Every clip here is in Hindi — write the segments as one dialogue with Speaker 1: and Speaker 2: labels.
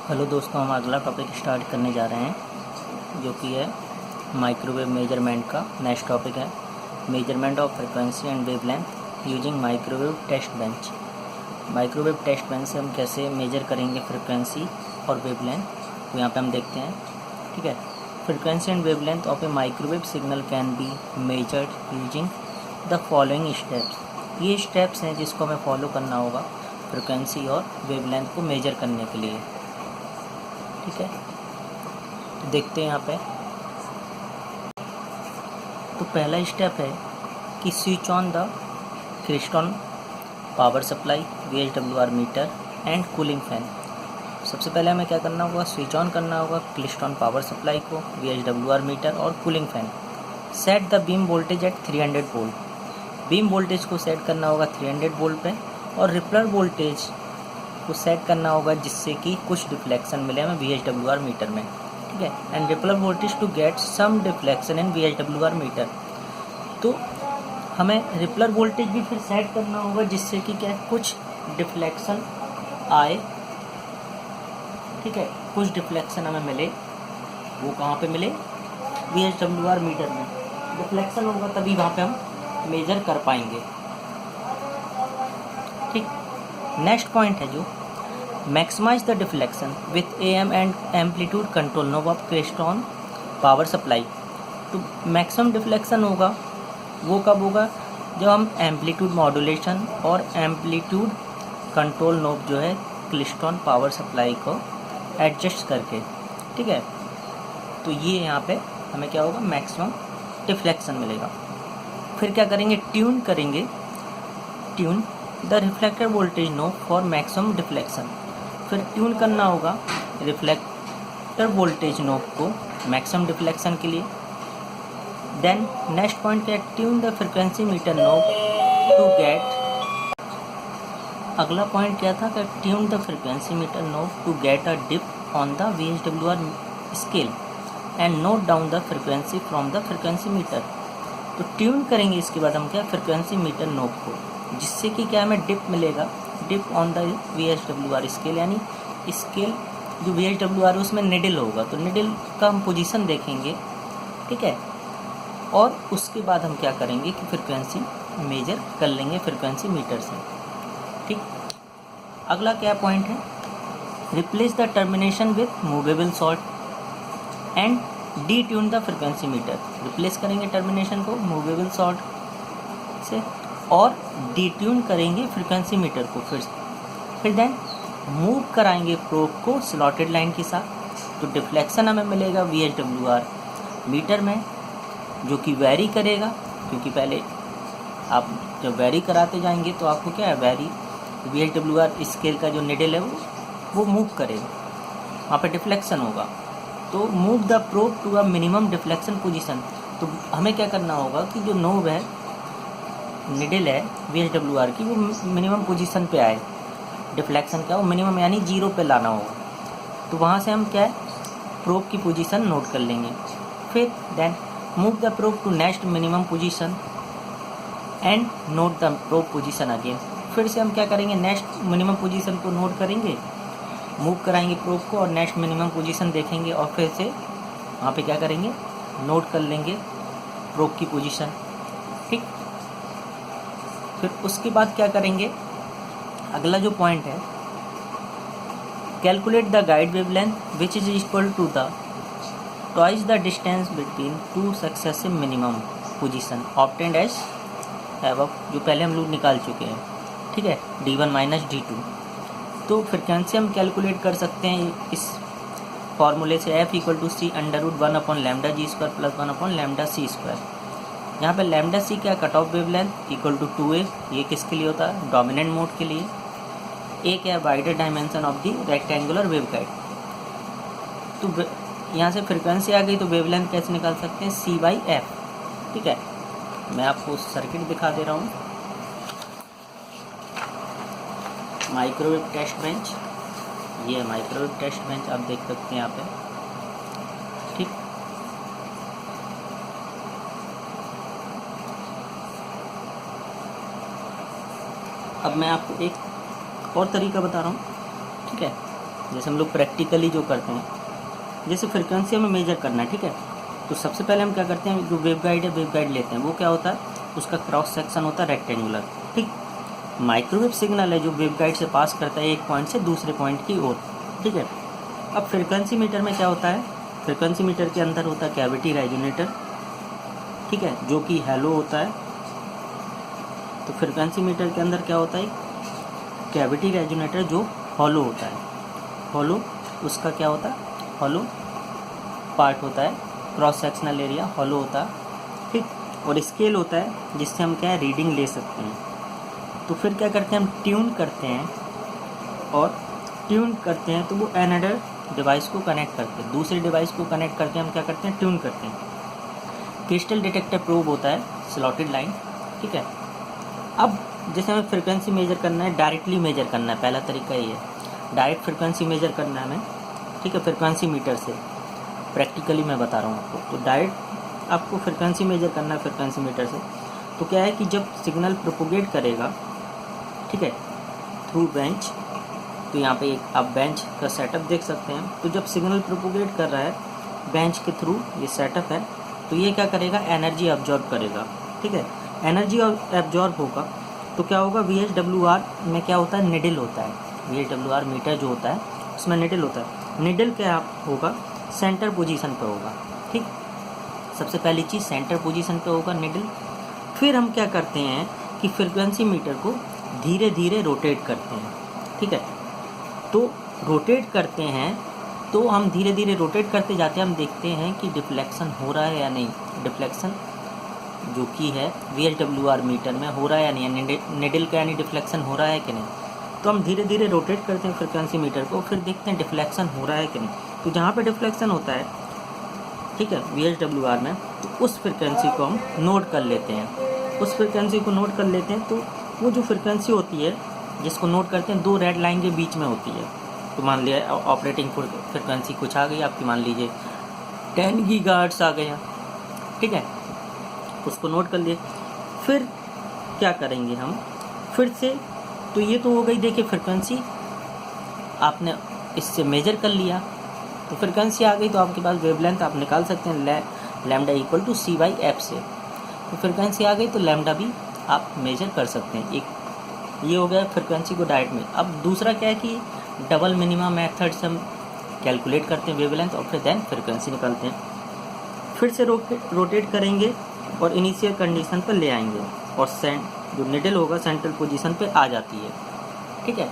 Speaker 1: हेलो दोस्तों, हम अगला टॉपिक स्टार्ट करने जा रहे हैं जो कि है माइक्रोवेव मेजरमेंट का। नेक्स्ट टॉपिक है measurement of frequency and wavelength using microwave test bench. Microwave test bench से हम कैसे मेजर करेंगे फ्रिक्वेंसी और वेवलेंथ, तो यहाँ पे हम देखते हैं। ठीक है, frequency and wavelength of A microwave signal can be measured using the following steps. ये स्टेप्स हैं जिसको हमें फॉलो करना होगा फ्रिक्वेंसी और वेवलेंथ को मेजर करने के लिए। ठीक है, तो देखते हैं यहाँ पे। तो पहला स्टेप है कि switch on the klystron power supply, VHWR meter and cooling fan. सबसे पहले हमें क्या करना होगा, स्विच ऑन करना होगा क्लिस्टन पावर सप्लाई को, VHWR मीटर और cooling fan. Set the beam voltage at 300 volt. Beam voltage को सेट करना होगा 300 वोल्ट पे, और रिपलर वोल्टेज को सेट करना होगा जिससे कि कुछ डिफ्लेक्शन मिले हमें VHWR मीटर में। ठीक है, and repeller voltage to get some deflection in VHWR meter. तो हमें रिपलर वोल्टेज भी फिर सेट करना होगा जिससे कि क्या कुछ डिफ्लेक्शन आए। ठीक है, कुछ डिफ्लेक्शन हमें मिले। वो कहाँ पे मिले? VHWR मीटर में डिफ्लेक्शन होगा तभी वहाँ पे हम मेजर कर पाएंगे। ठीक, नेक्स्ट पॉइंट है जो maximize the deflection with AM and amplitude control knob of klystron power supply. तो मैक्सिमम डिफ्लेक्शन होगा वो कब होगा? जब हम एम्पलीट्यूड मॉड्यूलेशन और एम्पलीट्यूड कंट्रोल नॉब जो है क्लिस्टन पावर सप्लाई को एडजस्ट करके। ठीक है, तो ये यहाँ पे हमें क्या होगा, मैक्सिमम डिफ्लेक्शन मिलेगा। फिर क्या करेंगे, ट्यून करेंगे, tune the reflector voltage knob for maximum deflection. फिर ट्यून करना होगा रिफ्लेक्टर वोल्टेज नॉब को मैक्सिमम डिफ्लेक्शन के लिए। देन नेक्स्ट पॉइंट क्या है, tune the frequency meter knob to get. अगला पॉइंट क्या था कि tune the frequency meter knob to get a dip on the VHWR scale and note down the frequency from the frequency meter. तो ट्यून करेंगे इसके बाद हम क्या, फ्रिक्वेंसी मीटर नॉब को, जिससे कि क्या हमें डिप मिलेगा, dip on the VHWR scale. यानी स्केल जो VHWR है उसमें निडल होगा, तो निडल का हम पोजीशन देखेंगे। ठीक है, और उसके बाद हम क्या करेंगे कि फ्रिक्वेंसी मेजर कर लेंगे फ्रिक्वेंसी मीटर से। ठीक, अगला क्या पॉइंट है, replace the termination with movable sort and D tune the frequency metre. Replace करेंगे टर्मिनेशन को मूवेबल सॉर्ट से और डिट्यून करेंगे फ्रिक्वेंसी मीटर को। फिर देन मूव कराएंगे प्रोब को स्लॉटेड लाइन के साथ। तो डिफ्लेक्शन हमें मिलेगा VHWR मीटर में, जो कि वेरी करेगा, क्योंकि पहले आप जब वेरी कराते जाएंगे तो आपको क्या है, वेरी VHWR स्केल का जो निडल है वो मूव करेगा, वहाँ पे डिफ्लेक्शन होगा। तो move the probe to a minimum deflection position. तो हमें क्या करना होगा कि जो नोब है, निडल है VHWR की, वो मिनिमम पोजीशन पे आए। डिफ्लेक्शन क्या, वो मिनिमम यानी 0 पे लाना होगा। तो वहाँ से हम क्या है, प्रोब की पोजीशन नोट कर लेंगे। फिर then move the probe to next minimum position and note the probe position again. फिर से हम क्या करेंगे, नेक्स्ट मिनिमम पोजीशन को नोट करेंगे, मूव कराएंगे प्रोब को और नेक्स्ट मिनिमम पोजीशन देखेंगे, और फिर से वहाँ पे क्या करेंगे, नोट कर लेंगे प्रोब की पोजीशन। ठीक, फिर उसके बाद क्या करेंगे, अगला जो पॉइंट है, calculate the guide wavelength which is equal to the twice the distance between two successive minimum position obtained as above, जो पहले हम लोग निकाल चुके हैं। ठीक है, D1 माइनस D2। तो फ्रिक्वेंसी हम कैलकुलेट कर सकते हैं इस फॉर्मूले से, F equal to C √1 upon lambda G square plus 1 upon lambda C square. यहाँ पे लैम्डा C क्या, cut off wavelength equal to 2A। ये किसके लिए होता है, डोमिनेंट मोड के लिए। A क्या है, wider dimension of the rectangular waveguide. तो यहाँ से फ्रिक्वेंसी आ गई, तो वेवलेंथ कैसे निकाल सकते हैं, C/F। ठीक है, मैं आपको सर्किट दिखा दे रहा हूँ। माइक्रोवेव टेस्ट बेंच, ये है माइक्रोवेव टेस्ट बेंच, आप देख सकते हैं यहाँ पे। ठीक, अब मैं आपको एक और तरीका बता रहा हूँ। ठीक है, जैसे हम लोग प्रैक्टिकली जो करते हैं, जैसे फ्रिक्वेंसी हमें मेजर करना है, ठीक है। तो सबसे पहले हम क्या करते हैं, जो वेवगाइड है वेवगाइड लेते हैं, वो क्या होता है, उसका क्रॉस सेक्शन होता है रेक्टेंगुलर, ठीक। माइक्रोवेव सिग्नल है जो वेवगाइड से पास करता है एक पॉइंट से दूसरे पॉइंट की ओर, ठीक है। अब फ्रिक्वेंसी मीटर में क्या होता है, फ्रिक्वेंसी मीटर के अंदर होता है कैविटी रेजोनेटर, ठीक है, जो कि हैलो होता है। तो फ्रिक्वेंसी मीटर के अंदर क्या होता है, कैविटी रेजोनेटर जो हॉलो होता है, हॉलो उसका क्या होता है, हॉलो पार्ट होता है, क्रॉस सेक्शनल एरिया हॉलो होता है, ठीक। और स्केल होता है जिससे हम क्या है रीडिंग ले सकते हैं। तो फिर क्या करते हैं, हम ट्यून करते हैं, और ट्यून करते हैं तो वो अनदर डिवाइस को कनेक्ट करते हैं, दूसरे डिवाइस को कनेक्ट करके हम क्या करते हैं, ट्यून करते हैं। क्रिस्टल डिटेक्टर प्रोब होता है, स्लॉटेड लाइन, ठीक है। अब जैसे हमें फ्रिक्वेंसी मेजर करना है, डायरेक्टली मेजर करना है, पहला तरीका ये है, डायरेक्ट फ्रिक्वेंसी मेजर करना है हमें, ठीक है, फ्रिक्वेंसी मीटर से। प्रैक्टिकली मैं बता रहा हूँ आपको, तो डायरेक्ट आपको फ्रिक्वेंसी मेजर करना है फ्रिक्वेंसी मीटर से। तो क्या है कि जब सिग्नल प्रोपोगेट करेगा, ठीक है, थ्रू बेंच, तो यहाँ पे एक आप बेंच का सेटअप देख सकते हैं। तो जब सिग्नल प्रोपोगेट कर रहा है बेंच के थ्रू, ये सेटअप है, तो ये क्या करेगा, एनर्जी अब्जॉर्ब करेगा, ठीक है। एनर्जी अब्जॉर्ब होगा तो क्या होगा, VSWR में क्या होता है, निडल होता है, VSWR मीटर जो होता है उसमें निडल होता है। निडल क्या होगा, सेंटर पोजीशन पे होगा, ठीक। सबसे पहली चीज़ सेंटर पोजीशन पे होगा निडल। फिर हम क्या करते हैं कि फ्रिक्वेंसी मीटर को धीरे धीरे रोटेट करते हैं, ठीक है। तो रोटेट करते हैं, तो हम धीरे धीरे रोटेट करते जाते हैं, हम देखते हैं कि डिफ्लेक्शन हो रहा है या नहीं, डिफ्लेक्शन जो कि है VSWR मीटर में हो रहा है या नहीं, निडल का यानी डिफ्लेक्शन हो रहा है कि नहीं। तो हम धीरे धीरे रोटेट करते हैं फ्रिक्वेंसी मीटर को, फिर देखते हैं डिफ्लेक्शन हो रहा है कि नहीं। तो जहाँ पे डिफ्लेक्शन होता है, ठीक है, VSWR में, तो उस फ्रिक्वेंसी को हम नोट कर लेते हैं, उस फ्रिक्वेंसी को नोट कर लेते हैं। तो वो जो फ्रिक्वेंसी होती है जिसको नोट करते हैं, दो रेड लाइन के बीच में होती है। तो मान लिया ऑपरेटिंग फ्रिक्वेंसी कुछ आ गई आपकी, मान लीजिए 10 गीगाहर्ट्ज़ आ गया, ठीक है, उसको नोट कर लिए। फिर क्या करेंगे हम, फिर से, तो ये तो हो गई, देखिए फ्रिक्वेंसी आपने इससे मेजर कर लिया, तो फ्रिक्वेंसी आ गई, तो आपके पास वेवलेंथ आप निकाल सकते हैं, लैम्डा इक्वल टू C/F से। तो फ्रिक्वेंसी आ गई तो लैम्डा भी आप मेजर कर सकते हैं। एक ये हो गया फ्रिक्वेंसी को डायरेक्ट में। अब दूसरा क्या है कि डबल मिनिमा मेथड से हम कैलकुलेट करते हैं वेवलेंथ, और फिर देन फ्रिक्वेंसी निकालते हैं। फिर से रोटेट करेंगे और इनिशियल कंडीशन पर ले आएंगे, और जो निडल होगा सेंट्रल पोजीशन पे आ जाती है, ठीक है।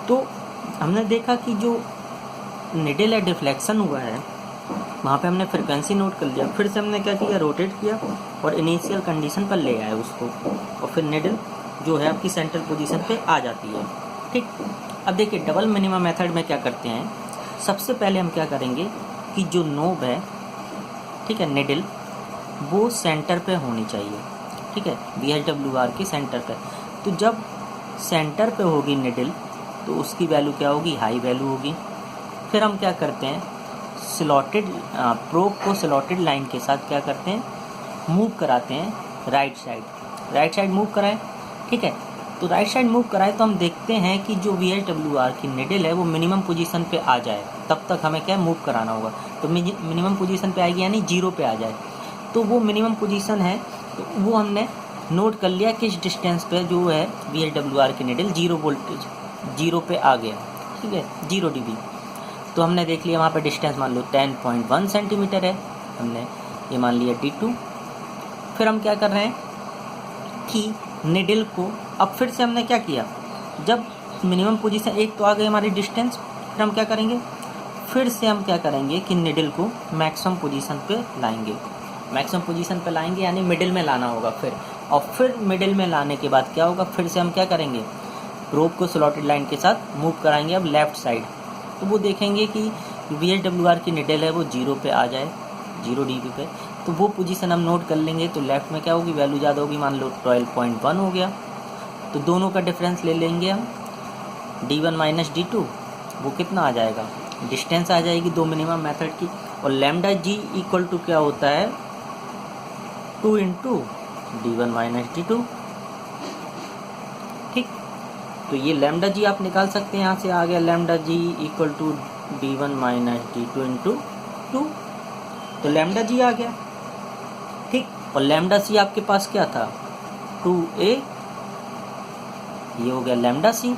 Speaker 1: तो हमने देखा कि जो निडल है डिफ्लेक्शन हुआ है, वहाँ पे हमने फ्रिक्वेंसी नोट कर लिया, फिर से हमने क्या किया, रोटेट किया और इनिशियल कंडीशन पर ले आए उसको, और फिर निडल जो है आपकी सेंट्रल पोजीशन पे आ जाती है, ठीक। अब देखिए डबल मिनिमा मेथड में क्या करते हैं, सबसे पहले हम क्या करेंगे कि जो नोब है, ठीक है, निडल, वो सेंटर पे होनी चाहिए, ठीक है, VSWR के सेंटर पे। तो जब सेंटर पे होगी निडल, तो उसकी वैल्यू क्या होगी, हाई वैल्यू होगी। फिर हम क्या करते हैं, स्लॉटेड प्रोब को स्लॉटेड लाइन के साथ क्या करते हैं, मूव कराते हैं राइट साइड मूव कराएं, ठीक है। तो राइट साइड मूव कराए तो हम देखते हैं कि जो VSWR की निडल है वो मिनिमम पोजीशन पे आ जाए, तब तक हमें क्या मूव कराना होगा। तो मिनिमम पोजीशन पे आएगी यानी 0 पे आ जाए, तो वो मिनिमम पोजीशन है, तो वो हमने नोट कर लिया किस डिस्टेंस पे जो है VSWR की निडल 0 वोल्टेज 0 पे आ गया, ठीक है, 0 dB। तो हमने देख लिया वहाँ पे डिस्टेंस मान लो 10.1 सेंटीमीटर है, हमने ये मान लिया D2। फिर हम क्या कर रहे हैं कि निडल को, अब फिर से हमने क्या किया, जब मिनिमम पोजीशन एक तो आ गई हमारी डिस्टेंस, फिर हम क्या करेंगे, फिर से हम क्या करेंगे कि निडल को मैक्सिमम पोजीशन पे लाएंगे, मैक्सिमम पोजीशन पे लाएंगे यानी मिडिल में लाना होगा फिर, और फिर मिडिल में लाने के बाद क्या होगा, फिर से हम क्या करेंगे, प्रोब को स्लॉटेड लाइन के साथ मूव कराएंगे अब लेफ़्ट साइड। तो वो देखेंगे कि VSWR की निडल है वो 0 पे आ जाए, 0 dB पे, तो वो पोजीशन हम नोट कर लेंगे। तो लेफ़्ट में क्या होगी, वैल्यू ज़्यादा होगी, मान लो 12.1 हो गया, तो दोनों का डिफरेंस ले लेंगे हम, D1 माइनस D2, वो कितना आ जाएगा, डिस्टेंस आ जाएगी दो मिनिमम मेथड की, और लैम्डा G इक्वल टू क्या होता है, 2 इंटू D1 माइनस D2, ठीक। तो ये लैम्डा जी आप निकाल सकते हैं, यहाँ से आ गया lambda G equal to d1 minus d2 into 2, तो लैम्डा जी आ गया, ठीक। और लैम्डा सी आपके पास क्या था, 2a, ये हो गया लैम्डा सी।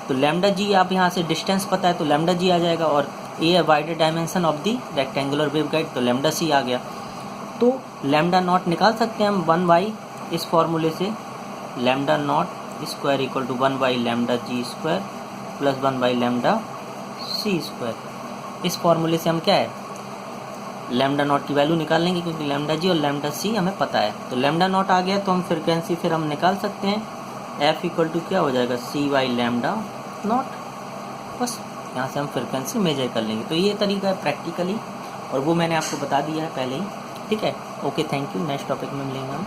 Speaker 1: तो लैम्डा जी आप यहाँ से डिस्टेंस पता है तो लैम्डा जी आ जाएगा, और a wider dimension of the rectangular waveguide, तो लैम्डा सी आ गया। तो लैम्डा नॉट निकाल सकते हैं हम 1/, इस फॉर्मूले से lambda naught square equal to 1/, lambda G square plus 1/, lambda C square. इस फॉर्मूले से हम क्या है, लैम्डा नॉट की वैल्यू निकाल लेंगे, क्योंकि लैम्डा जी और लैम्डा सी हमें पता है। तो लैम्डा नॉट आ गया, तो हम फ्रिक्वेंसी फिर हम निकाल सकते हैं, एफ इक्वल टू क्या हो जाएगा, c/, लैम्डा नॉट। बस यहाँ से हम फ्रिक्वेंसी मेजर कर लेंगे। तो ये तरीका है प्रैक्टिकली, और वो मैंने आपको बता दिया है पहले ही, ठीक है। Okay, thank you. Next topic में मिलेंगे हम।